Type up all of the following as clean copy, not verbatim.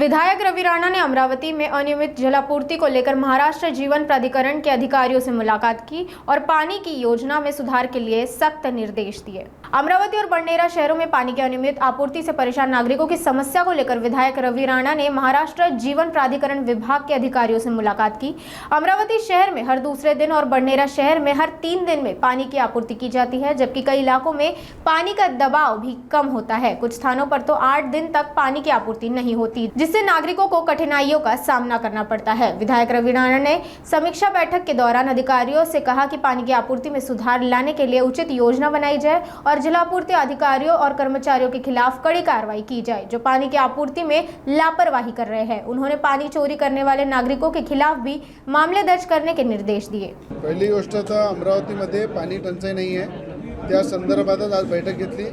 विधायक रवि राणा ने अमरावती में अनियमित जलापूर्ति को लेकर महाराष्ट्र जीवन प्राधिकरण के अधिकारियों से मुलाकात की और पानी की योजना में सुधार के लिए सख्त निर्देश दिए। अमरावती और बंडेरा शहरों में पानी की अनियमित आपूर्ति से परेशान नागरिकों की समस्या को लेकर विधायक रवि राणा ने महाराष्ट्र जीवन प्राधिकरण विभाग के अधिकारियों से मुलाकात की। अमरावती शहर में हर दूसरे दिन और बंडेरा शहर में हर 3 दिन में पानी की आपूर्ति की जाती है, जबकि कई इलाकों में पानी का दबाव भी कम होता है। कुछ स्थानों पर तो 8 दिन तक पानी की आपूर्ति नहीं होती, जिससे नागरिकों को कठिनाइयों का सामना करना पड़ता है। विधायक रवि राणा ने समीक्षा बैठक के दौरान अधिकारियों से कहा कि पानी की आपूर्ति में सुधार लाने के लिए उचित योजना बनाई जाए और जलापूर्ति अधिकारियों और कर्मचारियों के खिलाफ कड़ी कार्रवाई की जाए जो पानी की आपूर्ति में लापरवाही कर रहे हैं। उन्होंने पानी चोरी करने वाले नागरिकों के खिलाफ भी मामले दर्ज करने के निर्देश दिए। पहिली गोष्ट तर अमरावतीमध्ये पाणी टंचाई नाही आहे, त्या संदर्भातच आज बैठक घेतली।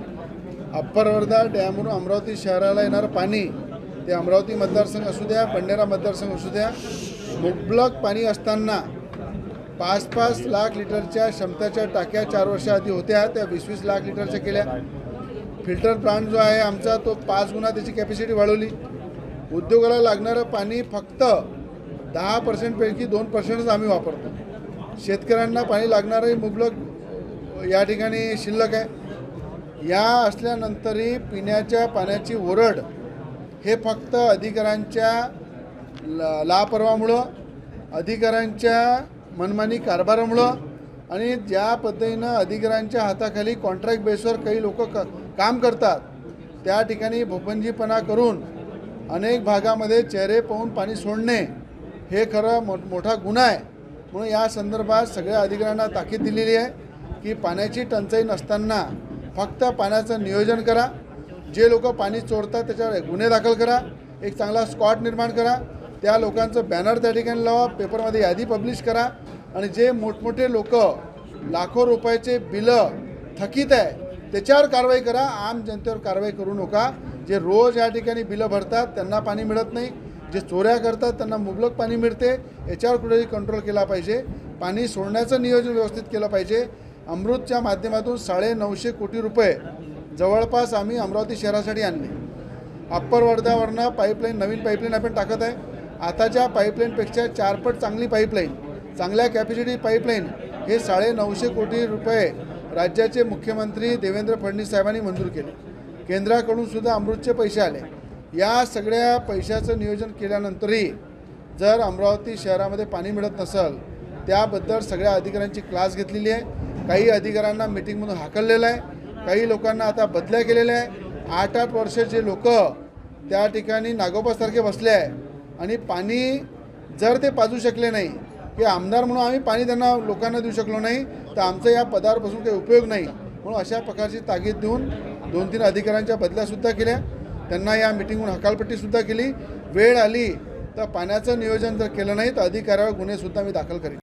अप्पर वर्धा डॅमवरून अमरावती शहराला येणारं पाणी ते अमरावती मतदारसंघ असू द्या, बंडेरा मतदारसंघ असू द्या, मुबलक पाणी असताना 5-5 लाख लिटरच्या क्षमतेच्या टाक्या 4 वर्षाआधी होत्या, त्या 20-20 लाख लिटरच्या केल्या। फिल्टर प्लांट जो आहे आमचा तो 5 गुणा त्याची कॅपॅसिटी वाढवली। उद्योगाला लागणारं पाणी फक्त 10% पैकी 2%च आम्ही वापरतो। शेतकऱ्यांना पाणी लागणारही मुबलक या ठिकाणी शिल्लक आहे। या असल्यानंतरही पिण्याच्या पाण्याची ओरड हे फक्त अधिकाऱ्यांच्या लापरवाहीमुळं, अधिकाऱ्यांच्या मनमानी कारभारामुळं आणि ज्या पद्धतीनं अधिकाऱ्यांच्या हाताखाली कॉन्ट्रॅक्ट बेसवर काही लोक काम करतात त्या ठिकाणी भोपंजीपणा करून अनेक भागामध्ये चेहरे पाहून पाणी सोडणे हे खरं मोठा गुन्हा आहे। म्हणून या संदर्भात सगळ्या अधिकाऱ्यांना ताकीद दिलेली आहे की पाण्याची टंचाई नसताना फक्त पाण्याचं नियोजन करा, जे लोक पाणी चोरतात त्याच्यावर गुन्हे दाखल करा, एक चांगला स्क्वॉड निर्माण करा, त्या लोकांचं बॅनर त्या ठिकाणी लावा, पेपरमध्ये यादी पब्लिश करा आणि जे मोठमोठे लोक लाखो रुपयाचे बिलं थकीत आहे त्याच्यावर कारवाई करा। आम जनतेवर कारवाई करू नका। जे रोज या ठिकाणी बिलं भरतात त्यांना पाणी मिळत नाही, जे चोऱ्या करतात त्यांना मुबलक पाणी मिळते, याच्यावर कुठेतरी कंट्रोल केला पाहिजे। पाणी सोडण्याचं नियोजन व्यवस्थित केलं पाहिजे। अमृतच्या माध्यमातून 950 कोटी रुपये जवळपास आम्ही अमरावती शहरासाठी आणले। अप्पर वर्धावरनं पाईपलाईन, नवीन पाईपलाईन आपण टाकत आहे। आताच्या पाईपलाईनपेक्षा 4 पट चांगली पाईपलाईन, चांगल्या कॅपॅसिटी पाईपलाईन हे 950 कोटी रुपये राज्याचे मुख्यमंत्री देवेंद्र फडणवीस साहेबांनी मंजूर केले। केंद्राकडून सुद्धा अमृतचे पैसे आले। या सगळ्या पैशाचं नियोजन केल्यानंतरही जर अमरावती शहरामध्ये पाणी मिळत नसेल त्याबद्दल सगळ्या अधिकाऱ्यांची क्लास घेतलेली आहे। काही अधिकाऱ्यांना मीटिंगमधून हाकललेलं आहे, काही लोकांना आता बदल्या केलेल्या आहे। 8-8 वर्षाचे लोक त्या ठिकाणी नागोबासारखे बसले आहे आणि पाणी जर ते पाजू शकले नाही की आमदार म्हणून आम्ही पाणी त्यांना लोकांना देऊ शकलो नाही तर आमचं या पदावर बसून काही उपयोग नाही। म्हणून अशा प्रकारची ताकीद देऊन 2-3 अधिकाऱ्यांच्या बदल्यासुद्धा केल्या, त्यांना या मीटिंगहून हकालपट्टीसुद्धा केली। वेळ आली तर पाण्याचं नियोजन जर केलं नाही तर अधिकाऱ्यावर गुन्हेसुद्धा मी दाखल करेन।